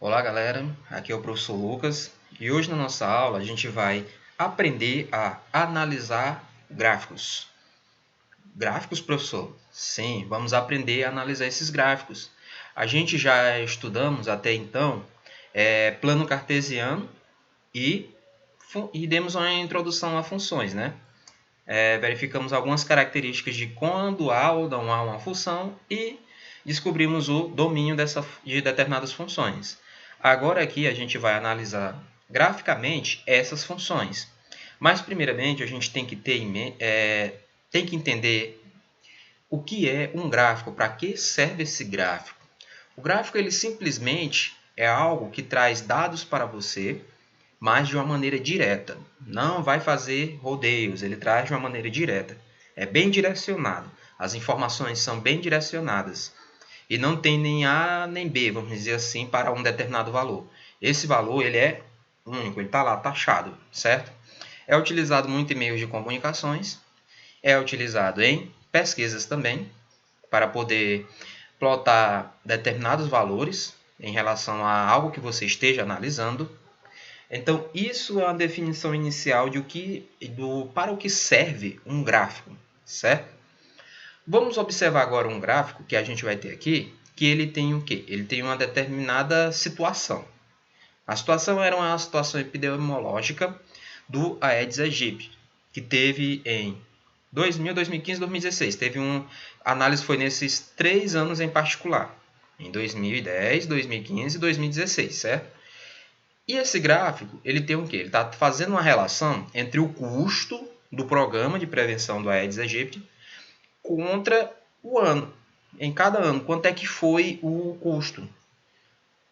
Olá galera, aqui é o professor Lucas e hoje na nossa aula a gente vai aprender a analisar gráficos. Gráficos, professor? Sim, vamos aprender a analisar esses gráficos. A gente já estudamos até então plano cartesiano e demos uma introdução a funções, né? Verificamos algumas características de quando há ou não há uma função e descobrimos o domínio de determinadas funções. Agora aqui a gente vai analisar graficamente essas funções. Mas primeiramente a gente tem que tem que entender o que é um gráfico, para que serve esse gráfico. O gráfico ele simplesmente é algo que traz dados para você, mas de uma maneira direta. Não vai fazer rodeios, ele traz de uma maneira direta. É bem direcionado. As informações são bem direcionadas. E não tem nem A nem B, vamos dizer assim, para um determinado valor. Esse valor ele é único, ele está lá taxado, certo? É utilizado muito em meios de comunicações, é utilizado em pesquisas também, para poder plotar determinados valores em relação a algo que você esteja analisando. Então, isso é uma definição inicial para o que serve um gráfico, certo? Vamos observar agora um gráfico que a gente vai ter aqui, que ele tem o quê? Ele tem uma determinada situação. A situação era uma situação epidemiológica do Aedes aegypti, que teve em 2000, 2015 e 2016. A análise foi nesses 3 anos em particular, em 2010, 2015 e 2016, certo? E esse gráfico, ele tem o quê? Ele está fazendo uma relação entre o custo do programa de prevenção do Aedes aegypti contra o ano. Em cada ano, quanto é que foi o custo?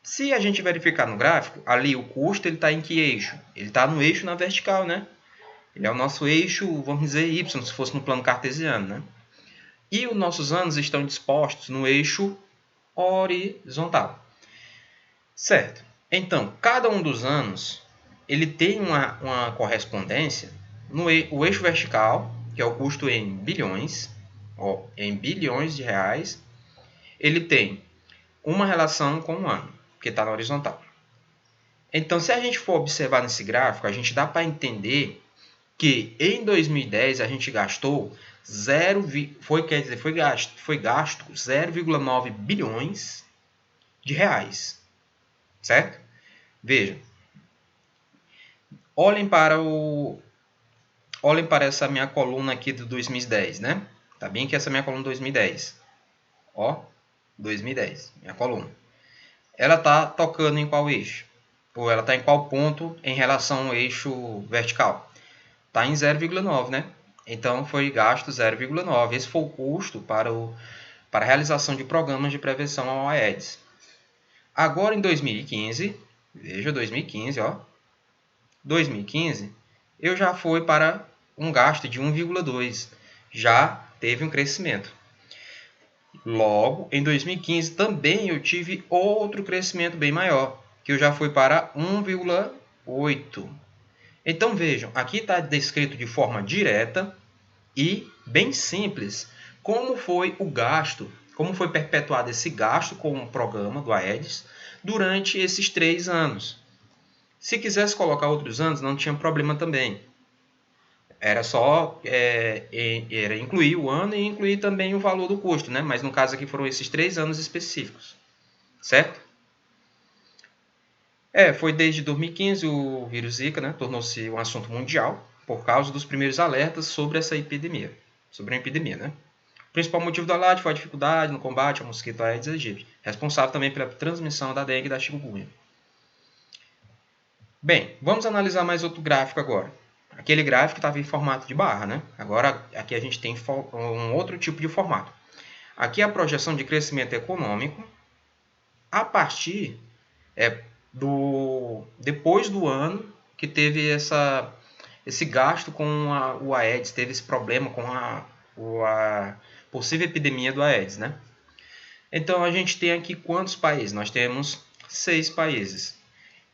Se a gente verificar no gráfico, ali o custo está em que eixo? Ele está no eixo na vertical, né? Ele é o nosso eixo, vamos dizer, Y, se fosse no plano cartesiano, né? E os nossos anos estão dispostos no eixo horizontal. Certo. Então, cada um dos anos ele tem uma correspondência no o eixo vertical, que é o custo em bilhões, em bilhões de reais, ele tem uma relação com o ano, que está na horizontal. Então, se a gente for observar nesse gráfico, a gente dá para entender que em 2010 a gente gastou foi gasto 0,9 bilhões de reais, certo? Veja, olhem para essa minha coluna aqui do 2010, né? Tá bem que essa é a minha coluna 2010. Ó, 2010, minha coluna. Ela tá tocando em qual eixo? Ou ela tá em qual ponto em relação ao eixo vertical? Tá em 0,9, né? Então foi gasto 0,9. Esse foi o custo para a realização de programas de prevenção ao Aedes. Agora em 2015, veja 2015, ó. 2015, eu já fui para um gasto de 1,2. Já teve um crescimento. Logo, em 2015 também eu tive outro crescimento bem maior, que eu já fui para 1,8. Então vejam, aqui está descrito de forma direta e bem simples como foi o gasto, como foi perpetuado esse gasto com o programa do Aedes durante esses 3 anos. Se quisesse colocar outros anos, não tinha problema também. Era só era incluir o ano e incluir também o valor do custo, né? Mas no caso aqui foram esses 3 anos específicos, certo? Foi desde 2015 o vírus Zika, né? Tornou-se um assunto mundial por causa dos primeiros alertas sobre essa epidemia, né? O principal motivo do alarde foi a dificuldade no combate ao mosquito Aedes aegypti, responsável também pela transmissão da dengue e da chikungunya. Bem, vamos analisar mais outro gráfico agora. Aquele gráfico estava em formato de barra, né? Agora aqui a gente tem um outro tipo de formato. Aqui é a projeção de crescimento econômico a partir depois do ano que teve esse gasto com o Aedes, teve esse problema com a possível epidemia do Aedes, né? Então a gente tem aqui quantos países? Nós temos 6 países.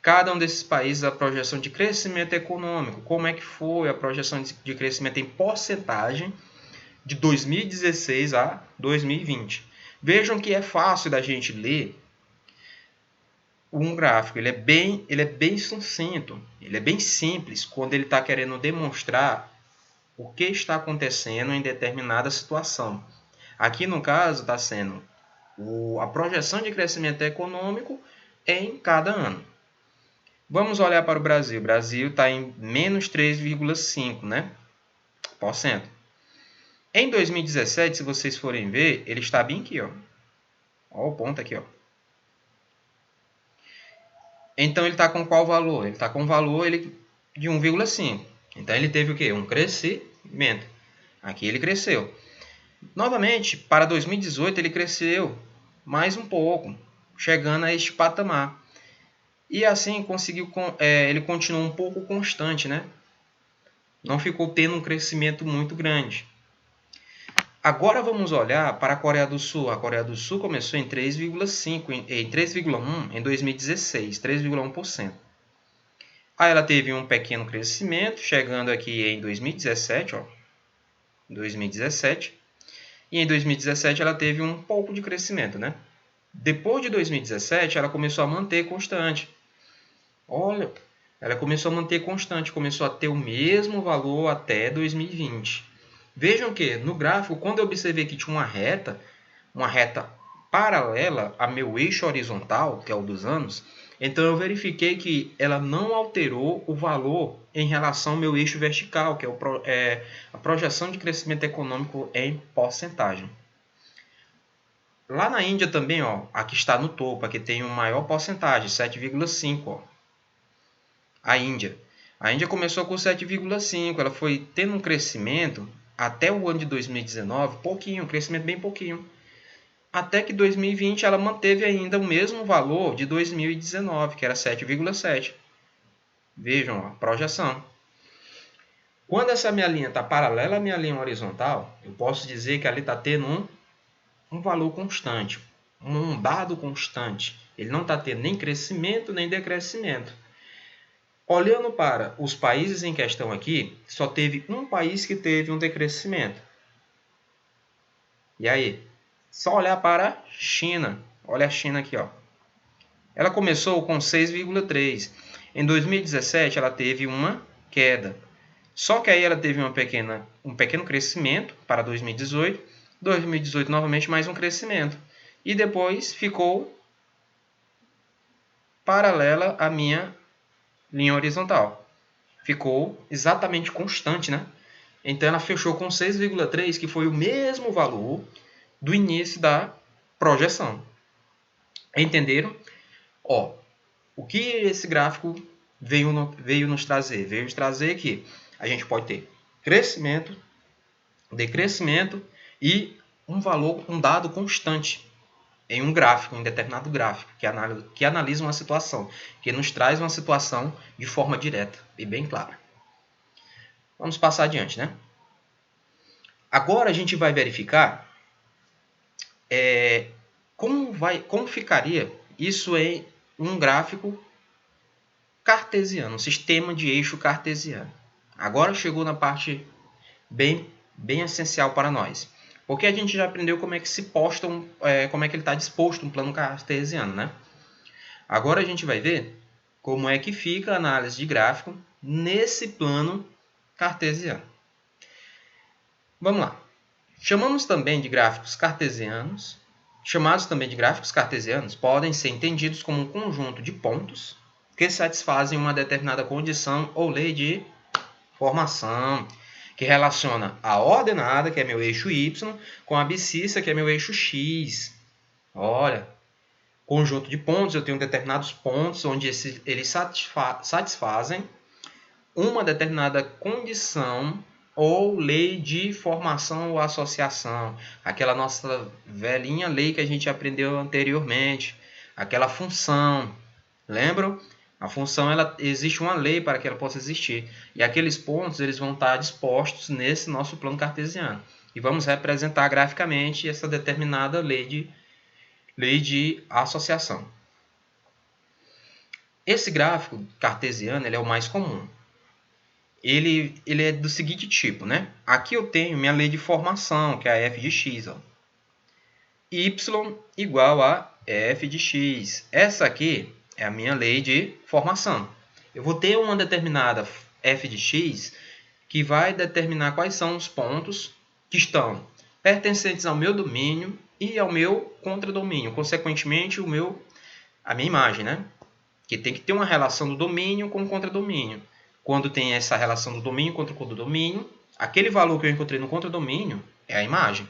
Cada um desses países, a projeção de crescimento econômico, como é que foi a projeção de crescimento em porcentagem de 2016 a 2020. Vejam que é fácil da gente ler um gráfico. Ele é bem sucinto, ele é bem simples quando ele está querendo demonstrar o que está acontecendo em determinada situação. Aqui no caso está sendo a projeção de crescimento econômico em cada ano. Vamos olhar para o Brasil. O Brasil está em menos 3,5%, né? Por cento. Em 2017, se vocês forem ver, ele está bem aqui, ó. Ó o ponto aqui, ó. Então ele está com qual valor? Ele está com o valor de 1,5. Então ele teve o quê? Um crescimento. Aqui ele cresceu. Novamente, para 2018 ele cresceu mais um pouco, chegando a este patamar. E assim ele continuou um pouco constante, né? Não ficou tendo um crescimento muito grande. Agora vamos olhar para a Coreia do Sul. A Coreia do Sul começou em 3,5, em 3,1 em 2016, 3,1%. Aí ela teve um pequeno crescimento, chegando aqui em 2017, ó. 2017. E em 2017 ela teve um pouco de crescimento, né? Depois de 2017 ela começou a manter constante. Olha, ela começou a manter constante, começou a ter o mesmo valor até 2020. Vejam que no gráfico, quando eu observei que tinha uma reta paralela a meu eixo horizontal, que é o dos anos, então eu verifiquei que ela não alterou o valor em relação ao meu eixo vertical, que é a projeção de crescimento econômico em porcentagem. Lá na Índia também, ó, aqui está no topo, aqui tem uma maior porcentagem, 7,5%. A Índia começou com 7,5%, ela foi tendo um crescimento até o ano de 2019, pouquinho, um crescimento bem pouquinho. Até que 2020 ela manteve ainda o mesmo valor de 2019, que era 7,7%. Vejam a projeção. Quando essa minha linha está paralela à minha linha horizontal, eu posso dizer que ali está tendo um valor constante, um dado constante. Ele não está tendo nem crescimento nem decrescimento. Olhando para os países em questão aqui, só teve um país que teve um decrescimento. E aí? Só olhar para a China. Olha a China aqui, ó. Ela começou com 6,3. Em 2017 ela teve uma queda. Só que aí ela teve um pequeno crescimento para 2018. 2018 novamente mais um crescimento. E depois ficou paralela à minha linha horizontal. Ficou exatamente constante, né? Então ela fechou com 6,3, que foi o mesmo valor do início da projeção. Entenderam? Ó, o que esse gráfico veio nos trazer? Veio nos trazer que a gente pode ter crescimento, decrescimento e um dado constante em um gráfico, em determinado gráfico, que analisa uma situação, que nos traz uma situação de forma direta e bem clara. Vamos passar adiante, né? Agora a gente vai verificar como ficaria isso em um gráfico cartesiano, um sistema de eixo cartesiano. Agora chegou na parte bem essencial para nós. Porque a gente já aprendeu como é que se posta, como é que ele está disposto um plano cartesiano, né? Agora a gente vai ver como é que fica a análise de gráfico nesse plano cartesiano. Vamos lá. Chamados também de gráficos cartesianos, podem ser entendidos como um conjunto de pontos que satisfazem uma determinada condição ou lei de formação, que relaciona a ordenada, que é meu eixo Y, com a abscissa, que é meu eixo X. Olha, conjunto de pontos, eu tenho determinados pontos onde eles satisfazem uma determinada condição ou lei de formação ou associação. Aquela nossa velhinha lei que a gente aprendeu anteriormente. Aquela função. Lembram? A função, existe uma lei para que ela possa existir. E aqueles pontos eles vão estar dispostos nesse nosso plano cartesiano. E vamos representar graficamente essa determinada lei de associação. Esse gráfico cartesiano ele é o mais comum. Ele é do seguinte tipo, né? Aqui eu tenho minha lei de formação, que é a f de x. Ó. Y igual a f de x. Essa aqui é a minha lei de formação. Eu vou ter uma determinada f de x que vai determinar quais são os pontos que estão pertencentes ao meu domínio e ao meu contradomínio, consequentemente a minha imagem, né? Que tem que ter uma relação do domínio com o contradomínio. Quando tem essa relação do domínio contra o contradomínio, aquele valor que eu encontrei no contradomínio é a imagem.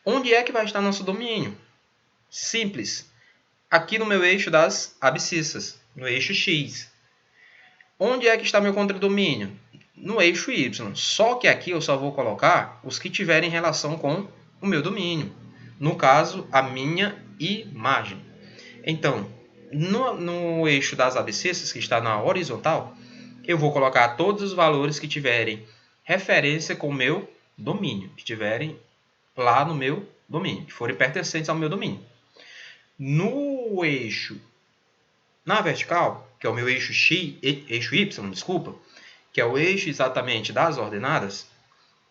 Onde é que vai estar nosso domínio? Simples. Aqui no meu eixo das abscissas, no eixo x. Onde é que está meu contradomínio? No eixo y. Só que aqui eu só vou colocar os que tiverem relação com o meu domínio. No caso, a minha imagem. Então, no eixo das abscissas, que está na horizontal, eu vou colocar todos os valores que tiverem referência com o meu domínio, que tiverem lá no meu domínio, que forem pertencentes ao meu domínio. No eixo, na vertical, que é o meu eixo y, desculpa, que é o eixo exatamente das ordenadas,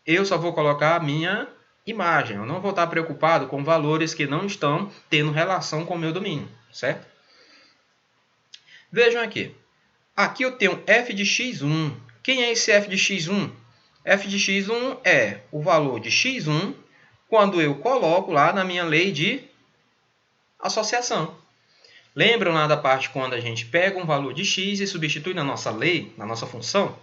eu só vou colocar a minha imagem. Eu não vou estar preocupado com valores que não estão tendo relação com o meu domínio, certo? Vejam aqui. Aqui eu tenho f de x1. Quem é esse f de x1? F de x1 é o valor de x1 quando eu coloco lá na minha lei de associação. Lembram lá da parte quando a gente pega um valor de x e substitui na nossa lei, na nossa função?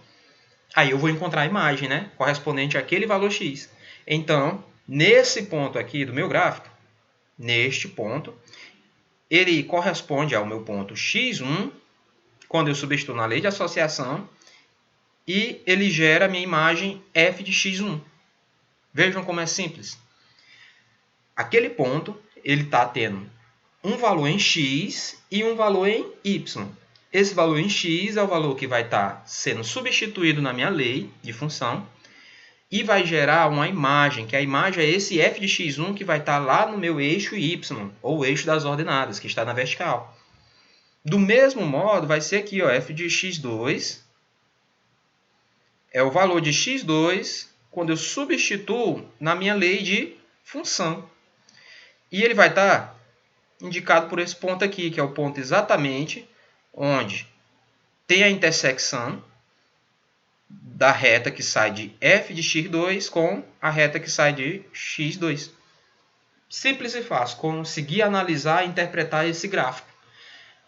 Aí eu vou encontrar a imagem, né, correspondente àquele valor x. Então, nesse ponto aqui do meu gráfico, neste ponto, ele corresponde ao meu ponto x1, quando eu substituo na lei de associação, e ele gera a minha imagem f de x1. Vejam como é simples. Aquele ponto, ele está tendo um valor em x e um valor em y. Esse valor em x é o valor que vai estar sendo substituído na minha lei de função e vai gerar uma imagem, que a imagem é esse f de x1 que vai estar lá no meu eixo y, ou eixo das ordenadas, que está na vertical. Do mesmo modo, vai ser aqui, ó, f de x2 é o valor de x2 quando eu substituo na minha lei de função. E ele vai estar indicado por esse ponto aqui, que é o ponto exatamente onde tem a intersecção da reta que sai de f de x2 com a reta que sai de x2. Simples e fácil, conseguir analisar e interpretar esse gráfico.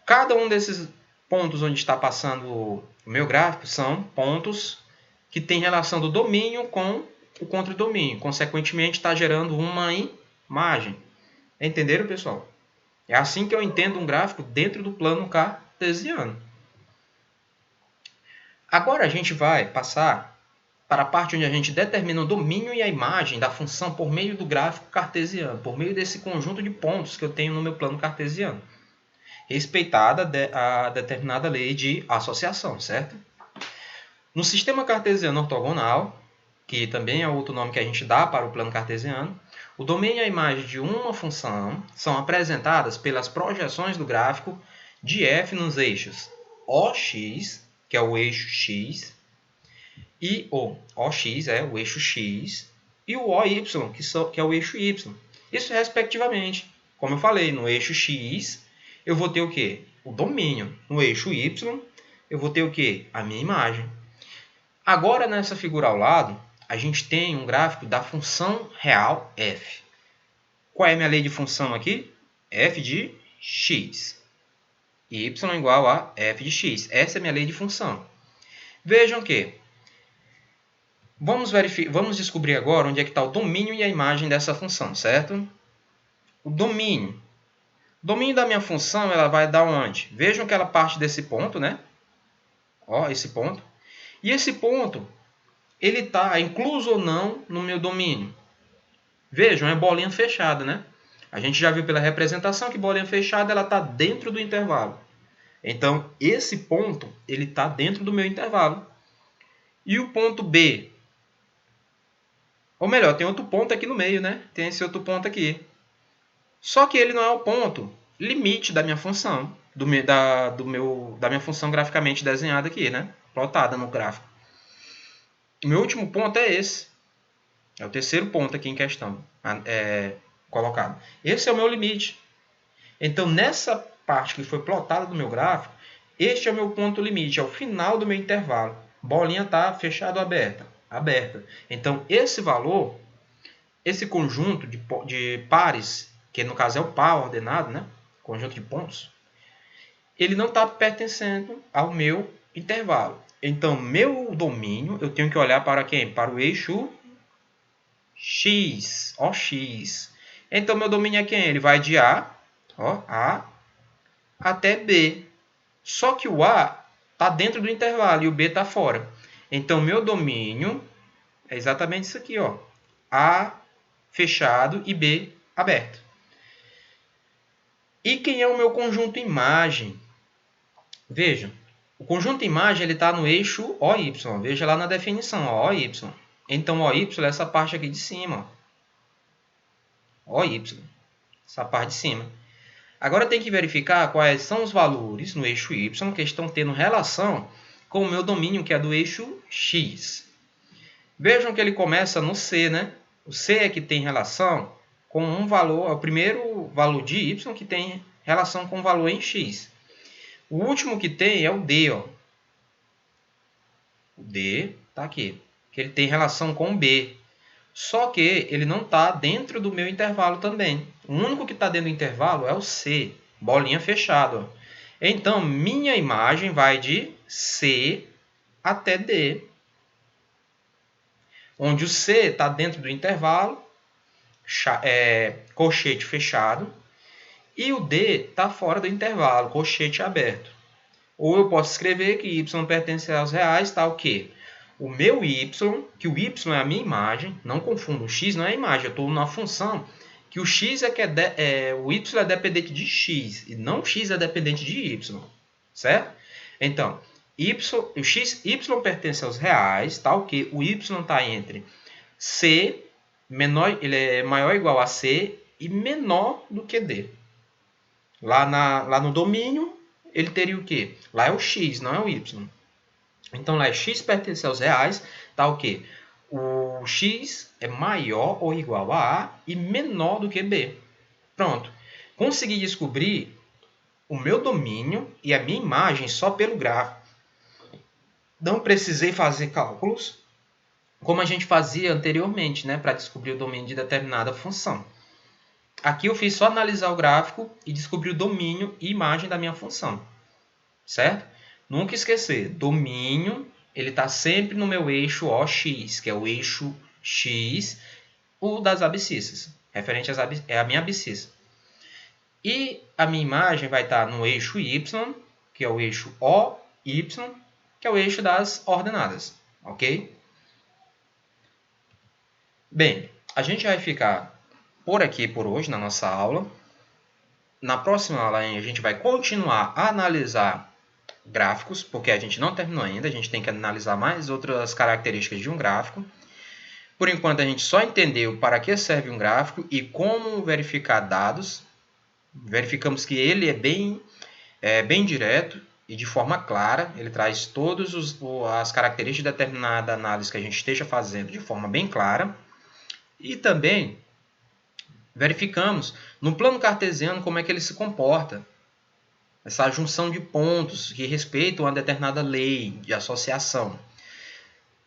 Cada um desses pontos onde está passando o meu gráfico são pontos que têm relação do domínio com o contradomínio. Consequentemente, está gerando uma imagem. Entenderam, pessoal? É assim que eu entendo um gráfico dentro do plano cartesiano. Agora a gente vai passar para a parte onde a gente determina o domínio e a imagem da função por meio do gráfico cartesiano, por meio desse conjunto de pontos que eu tenho no meu plano cartesiano, respeitada a determinada lei de associação, certo? No sistema cartesiano ortogonal, que também é outro nome que a gente dá para o plano cartesiano, o domínio e a imagem de uma função são apresentadas pelas projeções do gráfico de f nos eixos OX, que é o eixo x, e o OX é o eixo x, e o OY, que é o eixo y. Isso respectivamente. Como eu falei, no eixo x, eu vou ter o quê? O domínio. No eixo y, eu vou ter o quê? A minha imagem. Agora, nessa figura ao lado, a gente tem um gráfico da função real f. Qual é a minha lei de função aqui? F de x. Y igual a f de x. Essa é a minha lei de função. Vejam que vamos descobrir agora onde é que está o domínio e a imagem dessa função, certo? O domínio. O domínio da minha função ela vai dar onde? Vejam que ela parte desse ponto, né? Ó, esse ponto. E esse ponto, ele está incluso ou não no meu domínio? Vejam, é bolinha fechada, né? A gente já viu pela representação que bolinha fechada ela está dentro do intervalo. Então, esse ponto ele está dentro do meu intervalo. E o ponto B? Ou melhor, tem outro ponto aqui no meio, né? Tem esse outro ponto aqui. Só que ele não é o ponto limite da minha função, da minha função graficamente desenhada aqui, né? Plotada no gráfico. O meu último ponto é esse. É o terceiro ponto aqui em questão, colocado. Esse é o meu limite. Então, nessa parte que foi plotada do meu gráfico, este é o meu ponto limite, é o final do meu intervalo. Bolinha está fechada ou aberta? Aberta. Então, esse valor, esse conjunto de pares, que no caso é o par ordenado, né? Conjunto de pontos, ele não está pertencendo ao meu intervalo. Então, meu domínio, eu tenho que olhar para quem? Para o eixo X, OX. Então, meu domínio é quem? Ele vai de A até B. Só que o A está dentro do intervalo e o B está fora. Então, meu domínio é exatamente isso aqui, ó. A fechado e B aberto. E quem é o meu conjunto imagem? Veja, o conjunto imagem está no eixo OY. Veja lá na definição, ó, OY. Então, OY é essa parte aqui de cima. Ó. OY, essa parte de cima. Agora tem que verificar quais são os valores no eixo Y que estão tendo relação com o meu domínio, que é do eixo X. Vejam que ele começa no C, né? O C é que tem relação com um valor, é o primeiro valor de Y que tem relação com o valor em X. O último que tem é o D, ó. O D está aqui, que ele tem relação com o B. Só que ele não está dentro do meu intervalo também. O único que está dentro do intervalo é o C, bolinha fechada. Então, minha imagem vai de C até D. Onde o C está dentro do intervalo, colchete fechado, e o D está fora do intervalo, colchete aberto. Ou eu posso escrever que Y pertence aos reais, está o quê? O meu Y, que o Y é a minha imagem, não confunda, o X não é a imagem, eu estou numa função que o X o Y é dependente de X, e não o X é dependente de Y, certo? Então, o Y pertence aos reais, tá o quê? O Y está entre C, ele é maior ou igual a C e menor do que D. Lá no domínio, ele teria o quê? Lá é o X, não é o Y. Então, lá é X pertence aos reais, tá o quê? O X é maior ou igual a A e menor do que B. Pronto. Consegui descobrir o meu domínio e a minha imagem só pelo gráfico. Não precisei fazer cálculos como a gente fazia anteriormente, né, para descobrir o domínio de determinada função. Aqui eu fiz só analisar o gráfico e descobrir o domínio e imagem da minha função. Certo? Nunca esquecer, domínio, ele está sempre no meu eixo OX, que é o eixo X, o das abscissas, referente é a minha abscissa. E a minha imagem vai estar no eixo Y, que é o eixo OY, que é o eixo das ordenadas, ok? Bem, a gente vai ficar por aqui por hoje na nossa aula. Na próxima aula a gente vai continuar a analisar gráficos, porque a gente não terminou ainda, a gente tem que analisar mais outras características de um gráfico. Por enquanto, a gente só entendeu para que serve um gráfico e como verificar dados. Verificamos que ele é bem direto e de forma clara, ele traz todas as características de determinada análise que a gente esteja fazendo de forma bem clara. E também verificamos no plano cartesiano como é que ele se comporta. Essa junção de pontos que respeitam a determinada lei de associação.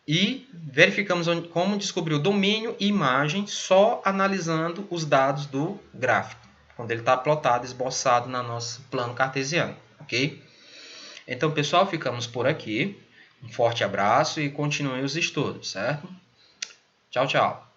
E verificamos como descobrir o domínio e imagem só analisando os dados do gráfico, quando ele está plotado, esboçado no nosso plano cartesiano. Ok? Então, pessoal, ficamos por aqui. Um forte abraço e continuem os estudos, certo? Tchau, tchau.